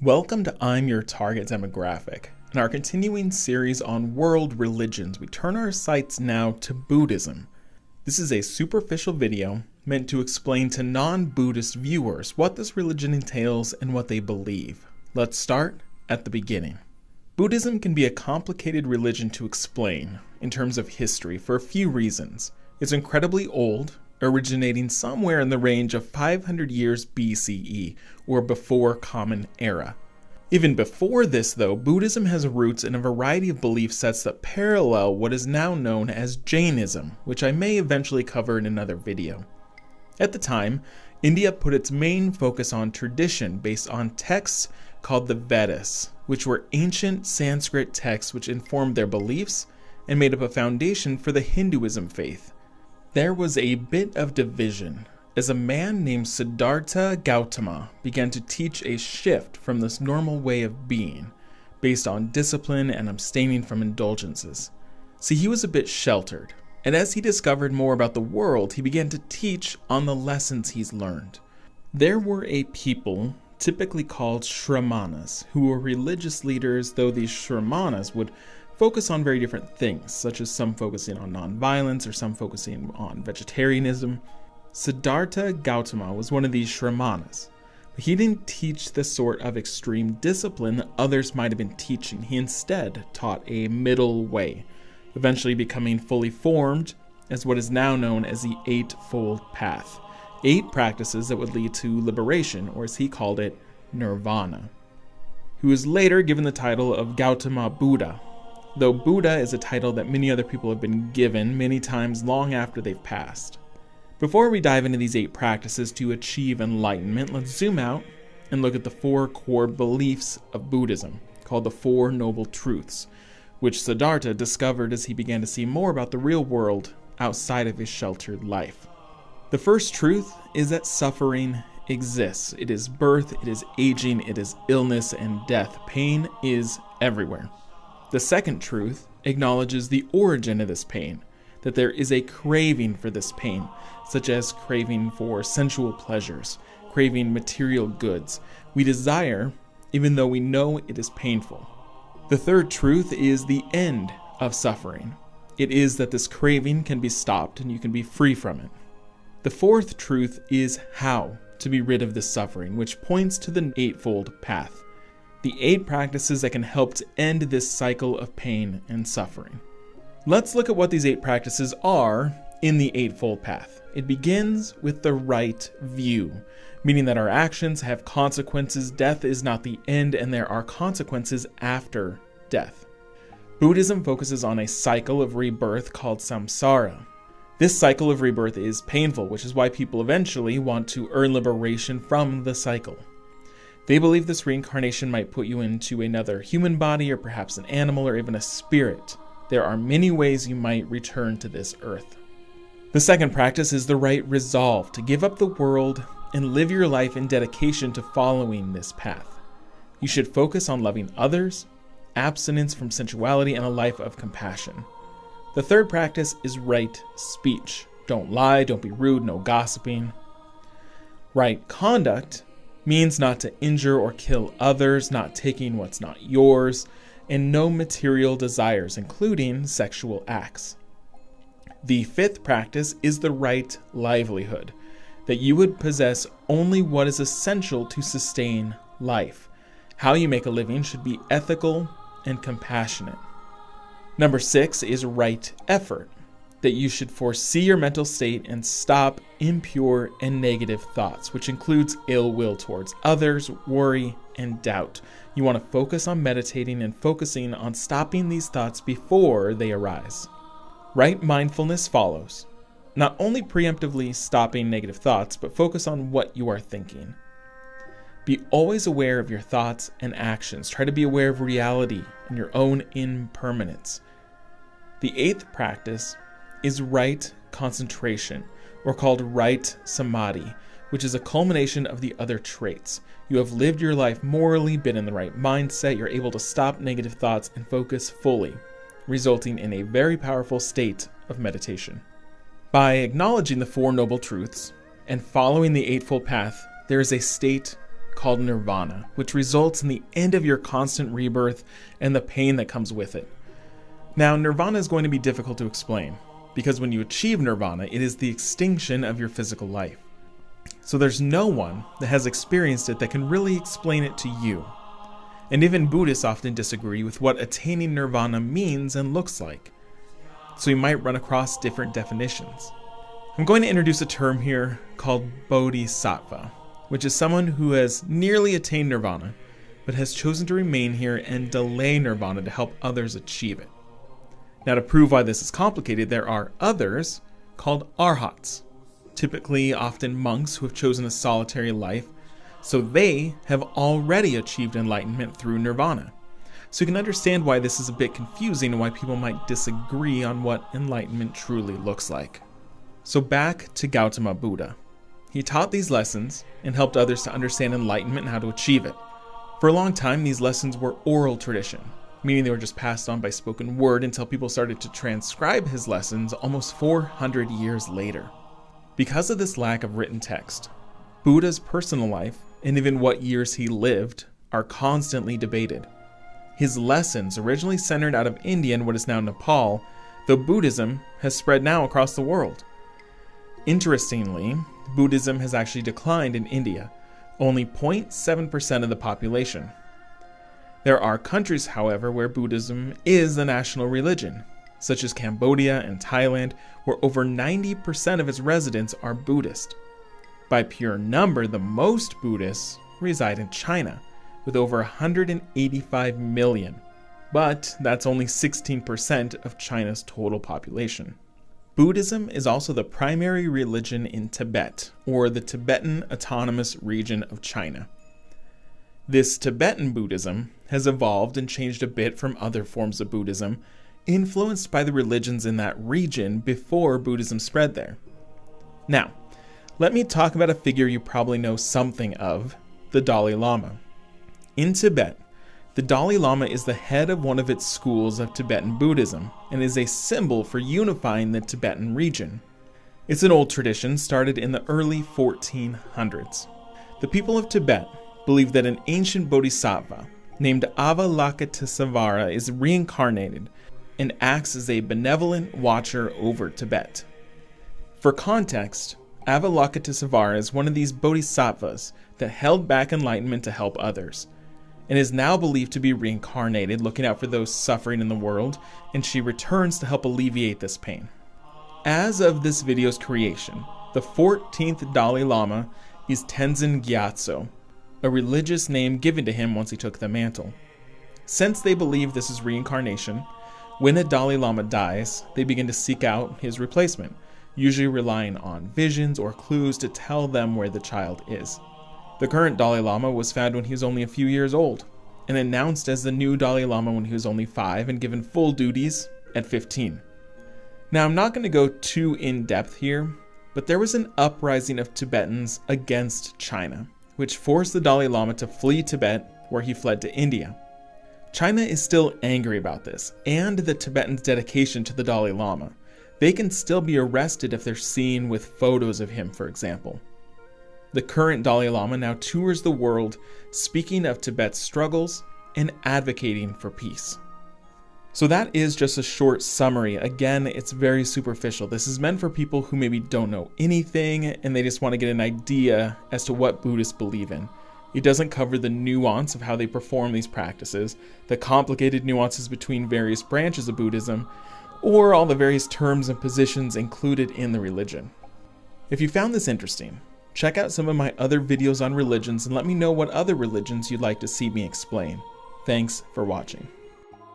Welcome to I'm Your Target Demographic. In our continuing series on world religions, we turn our sights now to Buddhism. This is a superficial video meant to explain to non-Buddhist viewers what this religion entails and what they believe. Let's start at the beginning. Buddhism can be a complicated religion to explain in terms of history for a few reasons. It's incredibly old, originating somewhere in the range of 500 years BCE, or before Common Era. Even before this, though, Buddhism has roots in a variety of belief sets that parallel what is now known as Jainism, which I may eventually cover in another video. At the time, India put its main focus on tradition based on texts called the Vedas, which were ancient Sanskrit texts which informed their beliefs and made up a foundation for the Hinduism faith. There was a bit of division as a man named Siddhartha Gautama began to teach a shift from this normal way of being, based on discipline and abstaining from indulgences. See, he was a bit sheltered, and as he discovered more about the world, he began to teach on the lessons he's learned. There were a people, typically called Sramanas, who were religious leaders, though these Sramanas would focus on very different things, such as some focusing on nonviolence or some focusing on vegetarianism. Siddhartha Gautama was one of these Sramanas, but he didn't teach the sort of extreme discipline that others might have been teaching. He instead taught a middle way, eventually becoming fully formed as what is now known as the Eightfold Path, 8 practices that would lead to liberation, or as he called it, nirvana. He was later given the title of Gautama Buddha, though Buddha is a title that many other people have been given many times long after they've passed. Before we dive into these 8 practices to achieve enlightenment, let's zoom out and look at the 4 core beliefs of Buddhism, called the 4 Noble Truths, which Siddhartha discovered as he began to see more about the real world outside of his sheltered life. The first truth is that suffering exists. It is birth, it is aging, it is illness and death. Pain is everywhere. The second truth acknowledges the origin of this pain, that there is a craving for this pain, such as craving for sensual pleasures, craving material goods. We desire, even though we know it is painful. The third truth is the end of suffering. It is that this craving can be stopped and you can be free from it. The fourth truth is how to be rid of this suffering, which points to the Eightfold Path, the 8 practices that can help to end this cycle of pain and suffering. Let's look at what these 8 practices are in the Eightfold Path. It begins with the right view, meaning that our actions have consequences. Death is not the end, and there are consequences after death. Buddhism focuses on a cycle of rebirth called samsara. This cycle of rebirth is painful, which is why people eventually want to earn liberation from the cycle. They believe this reincarnation might put you into another human body, or perhaps an animal, or even a spirit. There are many ways you might return to this earth. The second practice is the right resolve to give up the world and live your life in dedication to following this path. You should focus on loving others, abstinence from sensuality, and a life of compassion. The third practice is right speech. Don't lie, don't be rude, no gossiping. Right conduct means not to injure or kill others, not taking what's not yours, and no material desires, including sexual acts. The fifth practice is the right livelihood, that you would possess only what is essential to sustain life. How you make a living should be ethical and compassionate. Number 6 is right effort, that you should foresee your mental state and stop impure and negative thoughts, which includes ill will towards others, worry, and doubt. You want to focus on meditating and focusing on stopping these thoughts before they arise. Right mindfulness follows. Not only preemptively stopping negative thoughts, but focus on what you are thinking. Be always aware of your thoughts and actions. Try to be aware of reality and your own impermanence. The 8th practice is right concentration, or called right samadhi, which is a culmination of the other traits. You have lived your life morally, been in the right mindset, you're able to stop negative thoughts and focus fully, resulting in a very powerful state of meditation. By acknowledging the 4 Noble Truths and following the Eightfold Path, there is a state called nirvana, which results in the end of your constant rebirth and the pain that comes with it. Now, nirvana is going to be difficult to explain, because when you achieve nirvana, it is the extinction of your physical life. So there's no one that has experienced it that can really explain it to you. And even Buddhists often disagree with what attaining nirvana means and looks like. So you might run across different definitions. I'm going to introduce a term here called bodhisattva, which is someone who has nearly attained nirvana, but has chosen to remain here and delay nirvana to help others achieve it. Now, to prove why this is complicated, there are others called arhats, typically often monks who have chosen a solitary life, so they have already achieved enlightenment through nirvana. So you can understand why this is a bit confusing and why people might disagree on what enlightenment truly looks like. So back to Gautama Buddha. He taught these lessons and helped others to understand enlightenment and how to achieve it. For a long time, these lessons were oral tradition, meaning they were just passed on by spoken word until people started to transcribe his lessons almost 400 years later. Because of this lack of written text, Buddha's personal life, and even what years he lived, are constantly debated. His lessons originally centered out of India and what is now Nepal, though Buddhism has spread now across the world. Interestingly, Buddhism has actually declined in India, only 0.7% of the population. There are countries, however, where Buddhism is the national religion, such as Cambodia and Thailand, where over 90% of its residents are Buddhist. By pure number, the most Buddhists reside in China, with over 185 million, but that's only 16% of China's total population. Buddhism is also the primary religion in Tibet, or the Tibetan Autonomous Region of China. This Tibetan Buddhism has evolved and changed a bit from other forms of Buddhism, influenced by the religions in that region before Buddhism spread there. Now, let me talk about a figure you probably know something of, the Dalai Lama. In Tibet, the Dalai Lama is the head of one of its schools of Tibetan Buddhism and is a symbol for unifying the Tibetan region. It's an old tradition started in the early 1400s. The people of Tibet believe that an ancient bodhisattva named Avalokitesvara is reincarnated and acts as a benevolent watcher over Tibet. For context, Avalokitesvara is one of these bodhisattvas that held back enlightenment to help others, and is now believed to be reincarnated, looking out for those suffering in the world, and she returns to help alleviate this pain. As of this video's creation, the 14th Dalai Lama is Tenzin Gyatso, a religious name given to him once he took the mantle. Since they believe this is reincarnation, when a Dalai Lama dies, they begin to seek out his replacement, usually relying on visions or clues to tell them where the child is. The current Dalai Lama was found when he was only a few years old, and announced as the new Dalai Lama when he was only 5 and given full duties at 15. Now, I'm not going to go too in-depth here, but there was an uprising of Tibetans against China, which forced the Dalai Lama to flee Tibet, where he fled to India. China is still angry about this, and the Tibetans' dedication to the Dalai Lama. They can still be arrested if they're seen with photos of him, for example. The current Dalai Lama now tours the world, speaking of Tibet's struggles and advocating for peace. So that is just a short summary. Again, it's very superficial. This is meant for people who maybe don't know anything and they just want to get an idea as to what Buddhists believe in. It doesn't cover the nuance of how they perform these practices, the complicated nuances between various branches of Buddhism, or all the various terms and positions included in the religion. If you found this interesting, check out some of my other videos on religions and let me know what other religions you'd like to see me explain. Thanks for watching.